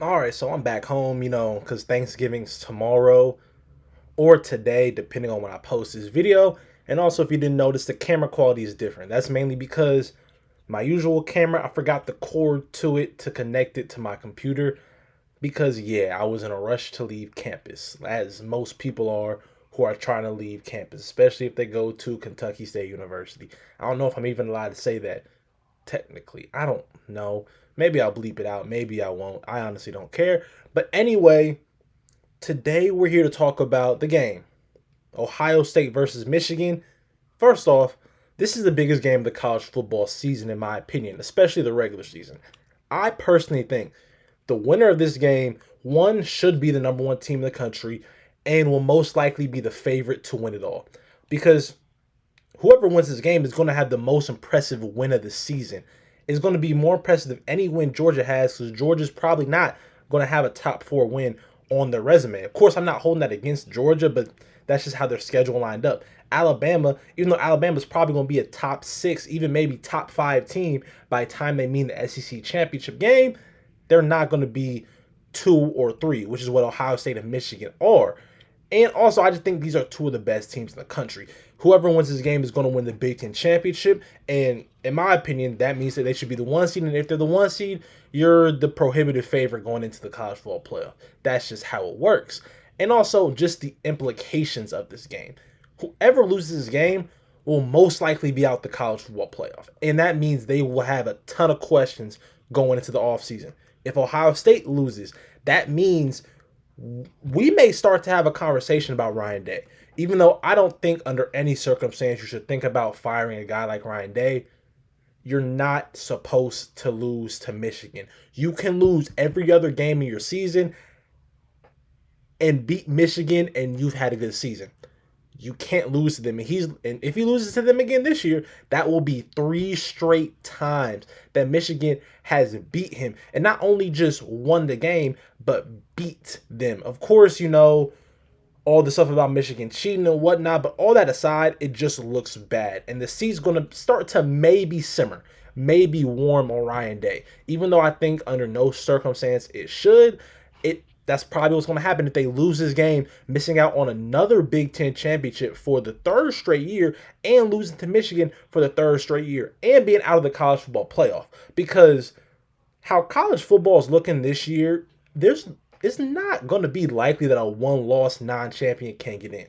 All right, so I'm back home, because Thanksgiving's tomorrow or today, depending on when I post this video. And also, if you didn't notice, the camera quality is different. That's mainly because my usual camera, I forgot the cord to it to connect it to my computer. Because, yeah, I was in a rush to leave campus, as most people are who are trying to leave campus, especially if they go to Kentucky State University. I don't know if I'm even allowed to say that technically. I don't know. Maybe I'll bleep it out. Maybe I won't. I honestly don't care. But anyway, today we're here to talk about the game Ohio State versus Michigan. First off, this is the biggest game of the college football season, in my opinion, especially the regular season. I personally think the winner of this game, one, should be the number one team in the country and will most likely be the favorite to win it all. Because whoever wins this game is going to have the most impressive win of the season. It's going to be more impressive than any win Georgia has because Georgia's probably not going to have a top four win on their resume. Of course, I'm not holding that against Georgia, but that's just how their schedule lined up. Alabama, even though Alabama's probably going to be a top six, even maybe top five team by the time they meet the SEC championship game, they're not going to be two or three, which is what Ohio State and Michigan are. And also, I just think these are two of the best teams in the country. Whoever wins this game is going to win the Big Ten championship. And in my opinion, that means that they should be the one seed. And if they're the one seed, you're the prohibitive favorite going into the college football playoff. That's just how it works. And also, just the implications of this game. Whoever loses this game will most likely be out the college football playoff. And that means they will have a ton of questions going into the offseason. If Ohio State loses, that means we may start to have a conversation about Ryan Day. Even though I don't think under any circumstance you should think about firing a guy like Ryan Day, you're not supposed to lose to Michigan. You can lose every other game in your season and beat Michigan and you've had a good season. You can't lose to them. And if he loses to them again this year, that will be 3 straight times that Michigan has beat him. And not only just won the game, but beat them. Of course, all the stuff about Michigan cheating and whatnot, but all that aside, it just looks bad. And the seat's going to start to maybe simmer, maybe warm on Ryan Day. Even though I think under no circumstance it should, that's probably what's going to happen if they lose this game, missing out on another Big Ten championship for the third straight year and losing to Michigan for the third straight year and being out of the college football playoff. Because how college football is looking this year, it's not going to be likely that a one-loss non-champion can get in.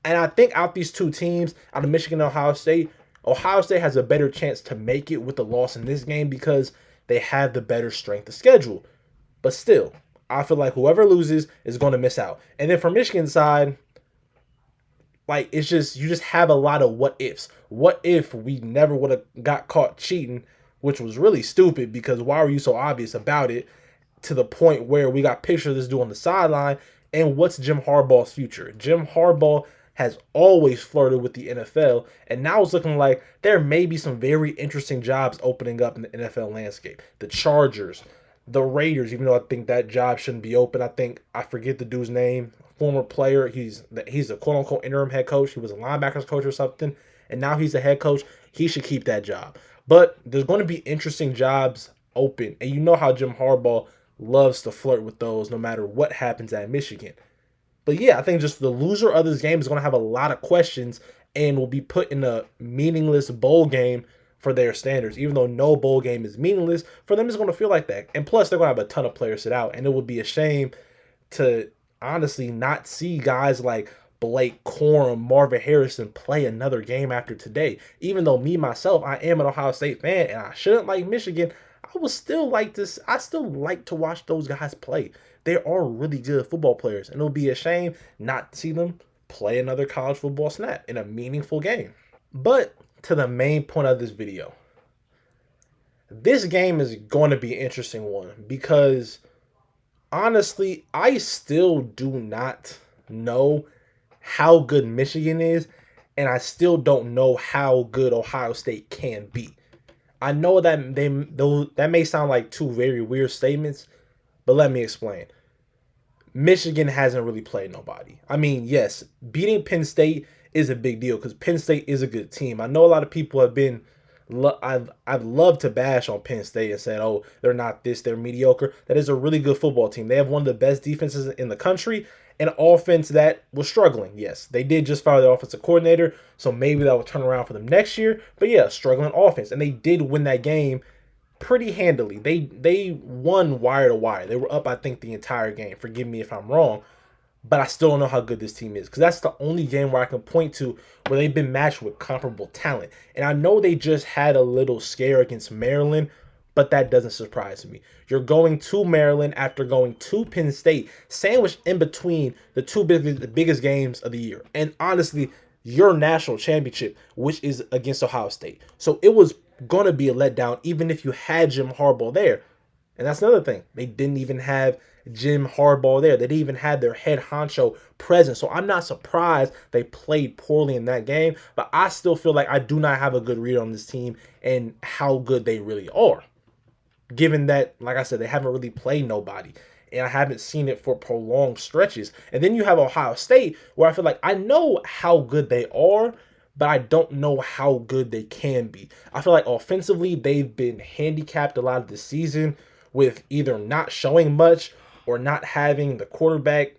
And I think out these two teams, out of Michigan and Ohio State has a better chance to make it with the loss in this game because they have the better strength of schedule. But still, I feel like whoever loses is going to miss out. And then for Michigan's side, it's just you just have a lot of what ifs. What if we never would have got caught cheating, which was really stupid because why were you so obvious about it to the point where we got pictures of this dude on the sideline? And what's Jim Harbaugh's future? Jim Harbaugh has always flirted with the NFL, and now it's looking like there may be some very interesting jobs opening up in the NFL landscape. The Chargers, the Raiders, even though I think that job shouldn't be open. I forget the dude's name, former player. He's a quote unquote interim head coach. He was a linebackers coach or something, and now he's the head coach. He should keep that job. But there's going to be interesting jobs open, and you know how Jim Harbaugh loves to flirt with those no matter what happens at Michigan. But yeah, I think just the loser of this game is going to have a lot of questions and will be put in a meaningless bowl game for their standards. Even though no bowl game is meaningless, for them it's going to feel like that. And plus, they're going to have a ton of players sit out, and it would be a shame to honestly not see guys like Blake Corum, Marvin Harrison play another game after today. Even though myself, I am an Ohio State fan, and I shouldn't like Michigan, I would still like this. I still like to watch those guys play. They are really good football players, and it would be a shame not to see them play another college football snap in a meaningful game. But to the main point of this video, this game is going to be an interesting one because honestly, I still do not know how good Michigan is, and I still don't know how good Ohio State can be. I know that that may sound like two very weird statements, but let me explain. Michigan hasn't really played nobody. I mean, yes, beating Penn State is a big deal because Penn State is a good team. I know a lot of people have been I've loved to bash on Penn State and said, oh, they're not this, they're mediocre. That is a really good football team. They have one of the best defenses in the country, an offense that was struggling. Yes, they did just fire their offensive coordinator, so maybe that will turn around for them next year. But yeah, struggling offense, and they did win that game pretty handily. They won wire to wire. They were up, I think, the entire game. Forgive me if I'm wrong, but I still don't know how good this team is because that's the only game where I can point to where they've been matched with comparable talent. And I know they just had a little scare against Maryland, but that doesn't surprise me. You're going to Maryland after going to Penn State, sandwiched in between the biggest games of the year. And honestly, your national championship, which is against Ohio State. So it was going to be a letdown even if you had Jim Harbaugh there. And that's another thing. They didn't even have Jim Harbaugh there. They didn't even have their head honcho present. So I'm not surprised they played poorly in that game. But I still feel like I do not have a good read on this team and how good they really are. Given that, like I said, they haven't really played nobody. And I haven't seen it for prolonged stretches. And then you have Ohio State, where I feel like I know how good they are, but I don't know how good they can be. I feel like offensively, they've been handicapped a lot of the season with either not showing much or not having the quarterback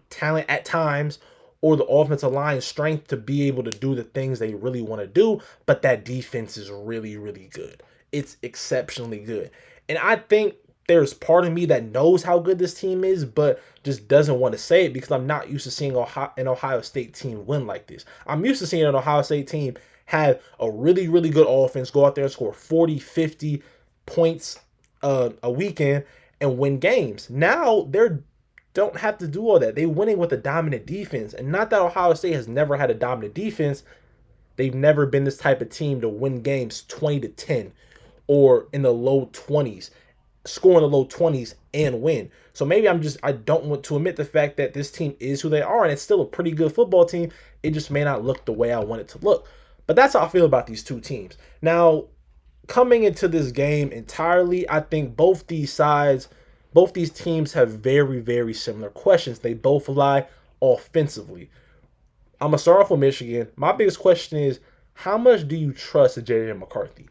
talent at times or the offensive line strength to be able to do the things they really want to do. But that defense is really, really good. It's exceptionally good. And I think there's part of me that knows how good this team is, but just doesn't want to say it because I'm not used to seeing an Ohio State team win like this. I'm used to seeing an Ohio State team have a really, really good offense, go out there and score 40, 50 points a weekend and win games. Now they don't have to do all that. They're winning with a dominant defense. And not that Ohio State has never had a dominant defense. They've never been this type of team to win games 20-10 or in the low 20s, score in the low 20s and win. So maybe I don't want to admit the fact that this team is who they are and it's still a pretty good football team. It just may not look the way I want it to look. But that's how I feel about these two teams. Now, coming into this game entirely, I think both these teams have very, very similar questions. They both lie offensively. I'm going to start off with Michigan. My biggest question is, how much do you trust J.J. McCarthy?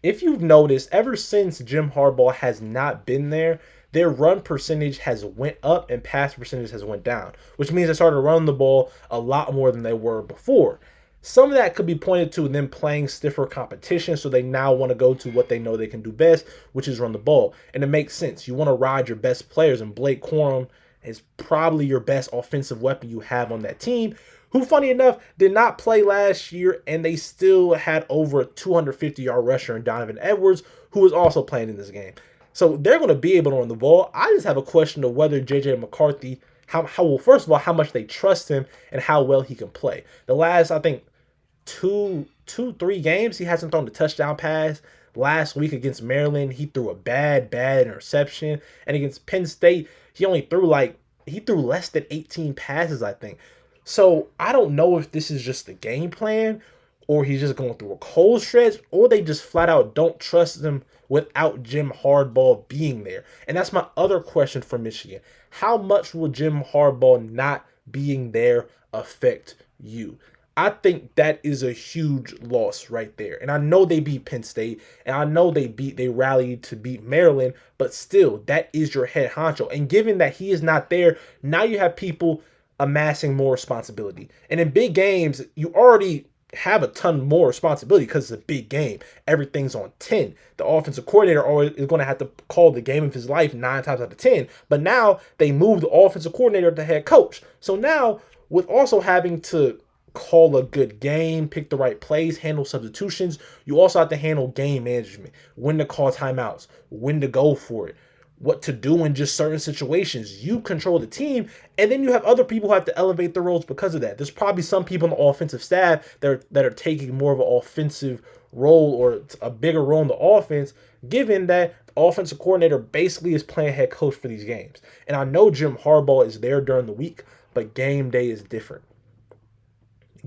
If you've noticed, ever since Jim Harbaugh has not been there, their run percentage has went up and pass percentage has went down, which means they started running the ball a lot more than they were before. Some of that could be pointed to them playing stiffer competition, so they now want to go to what they know they can do best, which is run the ball. And it makes sense. You want to ride your best players, and Blake Corum is probably your best offensive weapon you have on that team, who, funny enough, did not play last year, and they still had over a 250-yard rusher in Donovan Edwards, who was also playing in this game. So they're going to be able to run the ball. I just have a question of whether J.J. McCarthy, first of all, how much they trust him and how well he can play. The last, I think, three games, he hasn't thrown a touchdown pass. Last week against Maryland, he threw a bad interception. And against Penn State, he threw less than 18 passes, I think. So I don't know if this is just the game plan or he's just going through a cold stretch or they just flat out don't trust him without Jim Harbaugh being there. And that's my other question for Michigan. How much will Jim Harbaugh not being there affect you? I think that is a huge loss right there. And I know they beat Penn State and I know they rallied to beat Maryland, but still, that is your head honcho. And given that he is not there, now you have people amassing more responsibility. And in big games, you already have a ton more responsibility because it's a big game. Everything's on 10. The offensive coordinator is going to have to call the game of his life 9 times out of 10. But now they move the offensive coordinator to head coach. So now, with also having to call a good game, pick the right plays, handle substitutions, you also have to handle game management, when to call timeouts, when to go for it, what to do in just certain situations. You control the team, and then you have other people who have to elevate their roles because of that. There's probably some people on the offensive staff that are taking more of an offensive role or a bigger role in the offense, given that the offensive coordinator basically is playing head coach for these games. And I know Jim Harbaugh is there during the week, but game day is different.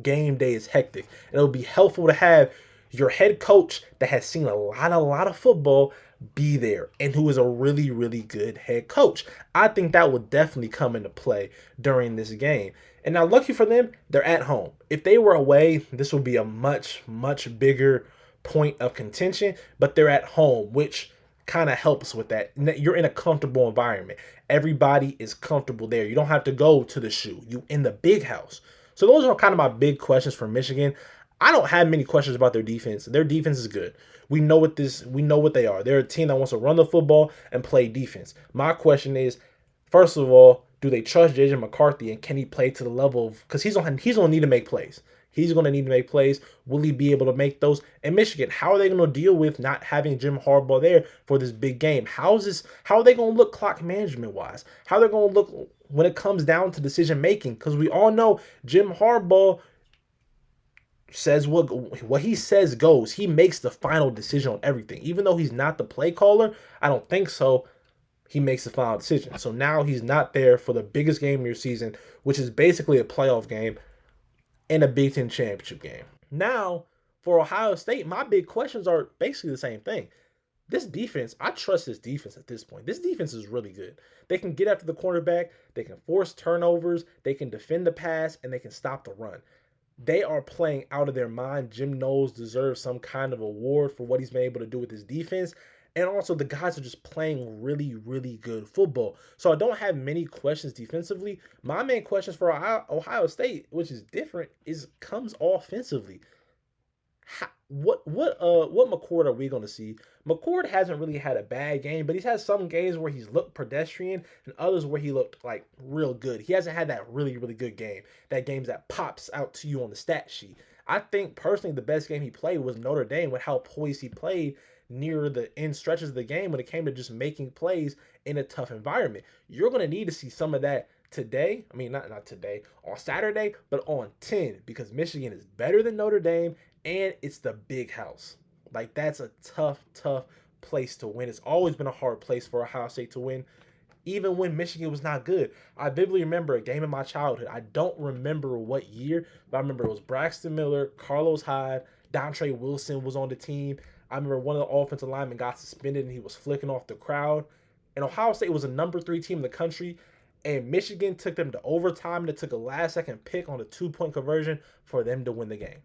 Game day is hectic. And it'll be helpful to have your head coach that has seen a lot of football be there and who is a really, really good head coach. I think that will definitely come into play during this game. And now, lucky for them, they're at home. If they were away, this would be a much bigger point of contention, but they're at home, which kind of helps with that. You're in a comfortable environment. Everybody is comfortable there. You don't have to go to the shoe. You in the big house. So those are kind of my big questions for Michigan. I don't have many questions about their defense. Their defense is good. We know what they are. They're a team that wants to run the football and play defense. My question is, first of all, do they trust JJ McCarthy and can he play to the level of, because he's gonna need to make plays. He's going to need to make plays. Will he be able to make those? And Michigan, how are they going to deal with not having Jim Harbaugh there for this big game? How are they going to look clock management wise? How they're going to look when it comes down to decision making? Because we all know Jim Harbaugh says what he says goes. He makes the final decision on everything. Even though he's not the play caller, I don't think so. He makes the final decision. So now he's not there for the biggest game of your season, which is basically a playoff game and a Big Ten championship game. Now, for Ohio State, my big questions are basically the same thing. This defense, I trust this defense at this point. This defense is really good. They can get after the quarterback, they can force turnovers, they can defend the pass, and they can stop the run. They are playing out of their mind. Jim Knowles deserves some kind of award for what he's been able to do with his defense. And also, the guys are just playing really, really good football. So I don't have many questions defensively. My main questions for Ohio State, which is different, comes offensively. What McCord are we going to see? McCord hasn't really had a bad game, but he's had some games where he's looked pedestrian and others where he looked like real good. He hasn't had that really, really good game. That game that pops out to you on the stat sheet. I think personally the best game he played was Notre Dame with how poised he played near the end stretches of the game when it came to just making plays in a tough environment. You're going to need to see some of that today. I mean, not today, on Saturday, but on 10, because Michigan is better than Notre Dame and it's the big house. Like, that's a tough place to win. It's always been a hard place for Ohio State to win, even when Michigan was not good. I vividly remember a game in my childhood. I don't remember what year, but I remember it was Braxton Miller, Carlos Hyde, Dontre Wilson was on the team. I remember one of the offensive linemen got suspended and he was flicking off the crowd. And Ohio State was a number 3 team in the country. And Michigan took them to overtime and it took a last-second pick on a 2-point conversion for them to win the game.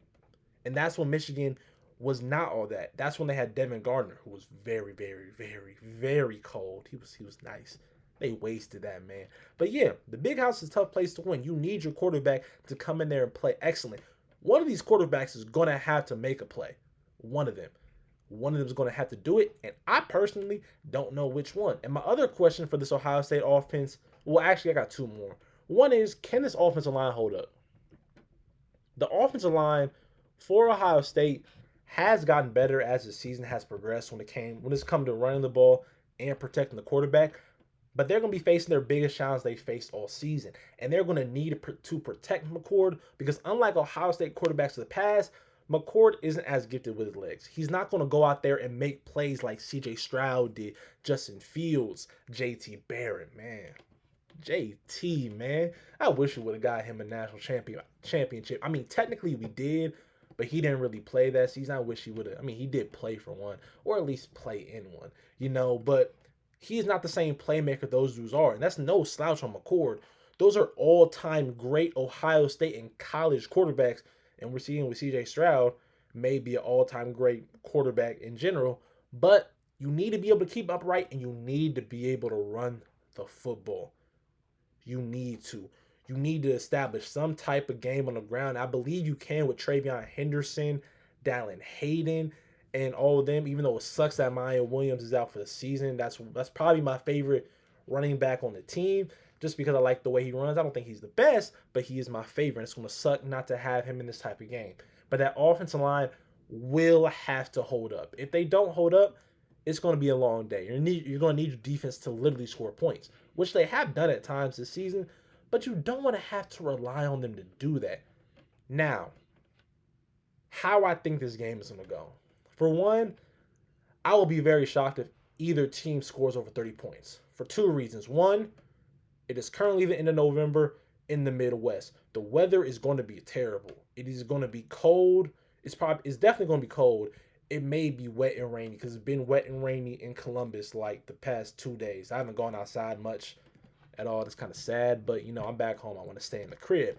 And that's when Michigan was not all that. That's when they had Devin Gardner, who was very, very, very, very cold. He was nice. They wasted that, man. But yeah, the big house is a tough place to win. You need your quarterback to come in there and play excellent. One of these quarterbacks is going to have to make a play. One of them. One of them is going to have to do it, and I personally don't know which one. And my other question for this Ohio State offense, well, actually, I got 2 more. One is, can this offensive line hold up? The offensive line for Ohio State has gotten better as the season has progressed when it's come to running the ball and protecting the quarterback. But they're going to be facing their biggest challenge they faced all season. And they're going to need to protect McCord because unlike Ohio State quarterbacks of the past, McCord isn't as gifted with his legs. He's not going to go out there and make plays like C.J. Stroud did, Justin Fields, J.T. Barrett, man. JT, man. I wish we would have got him a national championship. I mean, technically we did, but he didn't really play that season. I wish he would have. I mean, he did play for one, or at least play in one, but he's not the same playmaker those dudes are. And that's no slouch on McCord. Those are all-time great Ohio State and college quarterbacks. And we're seeing with C.J. Stroud, maybe an all-time great quarterback in general. But you need to be able to keep upright, and you need to be able to run the football. You need to. You need to establish some type of game on the ground. I believe you can with Travion Henderson, Dallin Hayden, and all of them, even though it sucks that Maya Williams is out for the season. That's probably my favorite running back on the team, just because I like the way he runs. I don't think he's the best, but he is my favorite. It's going to suck not to have him in this type of game. But that offensive line will have to hold up. If they don't hold up, it's going to be a long day. You're going to need your defense to literally score points, which they have done at times this season, but you don't want to have to rely on them to do that. Now, how I think this game is going to go. For one, I will be very shocked if either team scores over 30 points for 2 reasons. One, it is currently the end of November in the Midwest. The weather is going to be terrible. It is going to be cold. It's definitely going to be cold. It may be wet and rainy because it's been wet and rainy in Columbus like the past 2 days. I haven't gone outside much at all. It's kind of sad, but I'm back home. I want to stay in the crib.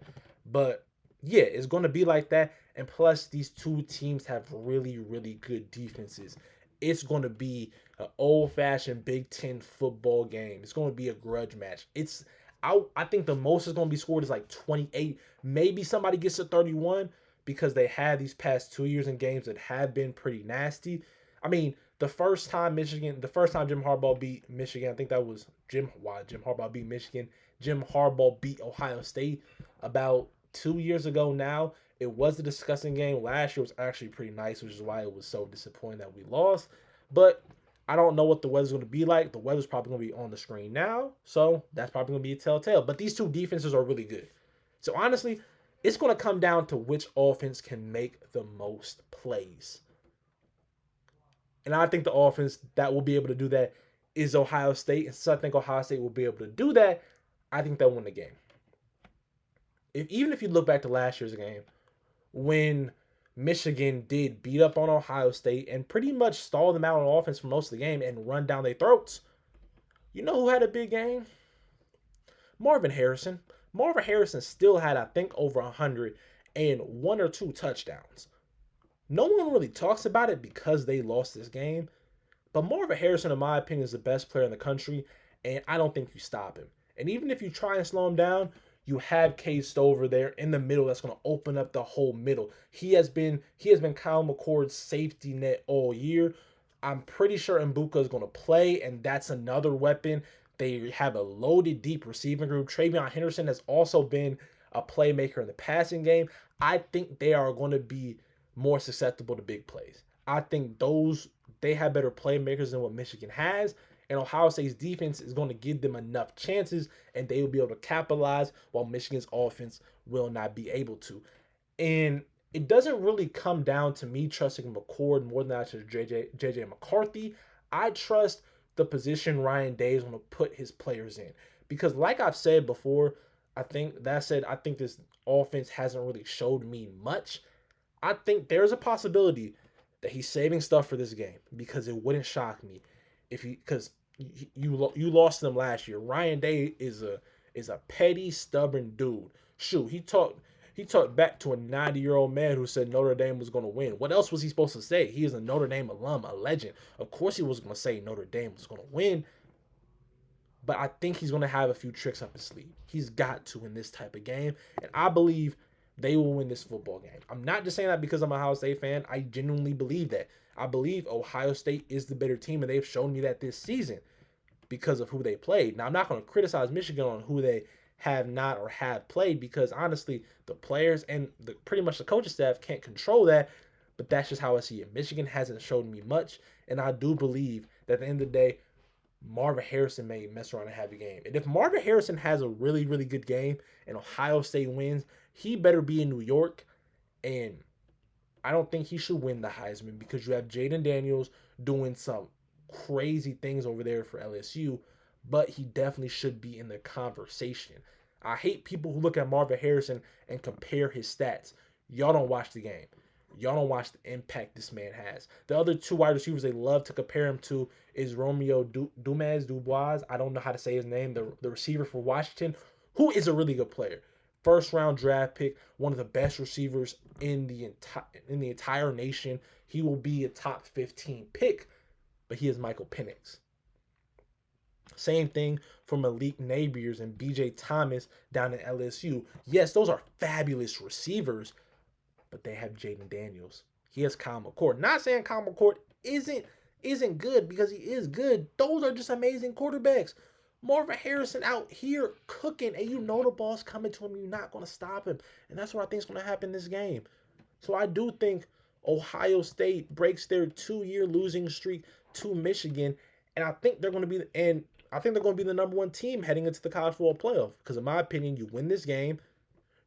But Yeah, it's going to be like that. And plus, these two teams have really, really good defenses. It's going to be an old fashioned Big Ten football game. It's going to be a grudge match. I think the most is going to be scored is like 28. Maybe somebody gets to 31 because they had these past 2 years in games that have been pretty nasty. I mean, the first time Jim Harbaugh beat Michigan, I think that was Jim Harbaugh beat Michigan. Jim Harbaugh beat Ohio State about 2 years ago now. It was a disgusting game. Last year was actually pretty nice, which is why it was so disappointing that we lost. But I don't know what the weather's going to be like. The weather's probably going to be on the screen now, so that's probably going to be a telltale. But these two defenses are really good. So honestly, it's going to come down to which offense can make the most plays. And I think the offense that will be able to do that is Ohio State. And so I think Ohio State will be able to do that. I think they'll win the game. Even if you look back to last year's game, when Michigan did beat up on Ohio State and pretty much stall them out on offense for most of the game and run down their throats, you know who had a big game? Marvin Harrison. Marvin Harrison still had, I think, over 100 and one or two touchdowns. No one really talks about it because they lost this game, but Marvin Harrison, in my opinion, is the best player in the country, and I don't think you stop him. And even if you try and slow him down, you have Cade Stover there in the middle that's going to open up the whole middle. He has been Kyle McCord's safety net all year. I'm pretty sure Mbuka is going to play, and that's another weapon. They have a loaded, deep receiving group. Travion Henderson has also been a playmaker in the passing game. I think they are going to be more susceptible to big plays. I think they have better playmakers than what Michigan has, and Ohio State's defense is going to give them enough chances, and they will be able to capitalize while Michigan's offense will not be able to. And it doesn't really come down to me trusting McCord more than I trust JJ McCarthy. I trust the position Ryan Day is going to put his players in. Because like I've said before, I think this offense hasn't really showed me much. I think there's a possibility that he's saving stuff for this game because it wouldn't shock me if he because you lost them last year. Ryan Day is a petty, stubborn dude. Shoot, he talked back to a 90-year-old man who said Notre Dame was going to win. What else was he supposed to say? He is a Notre Dame alum, a legend. Of course he was going to say Notre Dame was going to win. But I think he's going to have a few tricks up his sleeve. He's got to in this type of game. And I believe they will win this football game. I'm not just saying that because I'm a Ohio State fan. I genuinely believe that. I believe Ohio State is the better team, and they've shown me that this season because of who they played. Now, I'm not going to criticize Michigan on who they have not or have played because, honestly, the players and pretty much the coaching staff can't control that, but that's just how I see it. Michigan hasn't shown me much, and I do believe that at the end of the day, Marvin Harrison may mess around and have a game. And if Marvin Harrison has a really, really good game and Ohio State wins, he better be in New York. And I don't think he should win the Heisman because you have Jaden Daniels doing some crazy things over there for LSU, but he definitely should be in the conversation. I hate people who look at Marvin Harrison and compare his stats. Y'all don't watch the game. Y'all don't watch the impact this man has. The other two wide receivers they love to compare him to is Romeo Dubois. I don't know how to say his name. The receiver for Washington, who is a really good player. First round draft pick, one of the best receivers in the entire nation. He will be a top 15 pick, but he is Michael Penix. Same thing for Malik Nabers and BJ Thomas down in LSU. Yes, those are fabulous receivers, but they have Jaden Daniels. He has Kyle McCord. Not saying Kyle McCord isn't good because he is good. Those are just amazing quarterbacks. Marvin Harrison out here cooking, and you know the ball's coming to him. You're not going to stop him, and that's what I think is going to happen in this game. So I do think Ohio State breaks their 2-year losing streak to Michigan, and I think they're going to be the number one team heading into the college football playoff. Because in my opinion, you win this game,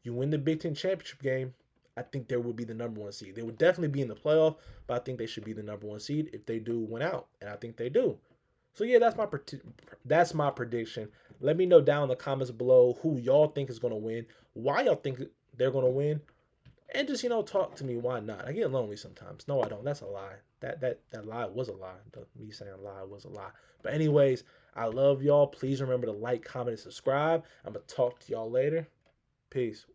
you win the Big Ten championship game, I think they would be the number one seed. They would definitely be in the playoff, but I think they should be the number one seed if they do win out, and I think they do. So yeah, that's my prediction. Let me know down in the comments below who y'all think is going to win, why y'all think they're going to win, and just talk to me. Why not? I get lonely sometimes. No, I don't. That's a lie. That lie was a lie. Me saying lie was a lie. But anyways, I love y'all. Please remember to like, comment, and subscribe. I'm gonna talk to y'all later. Peace.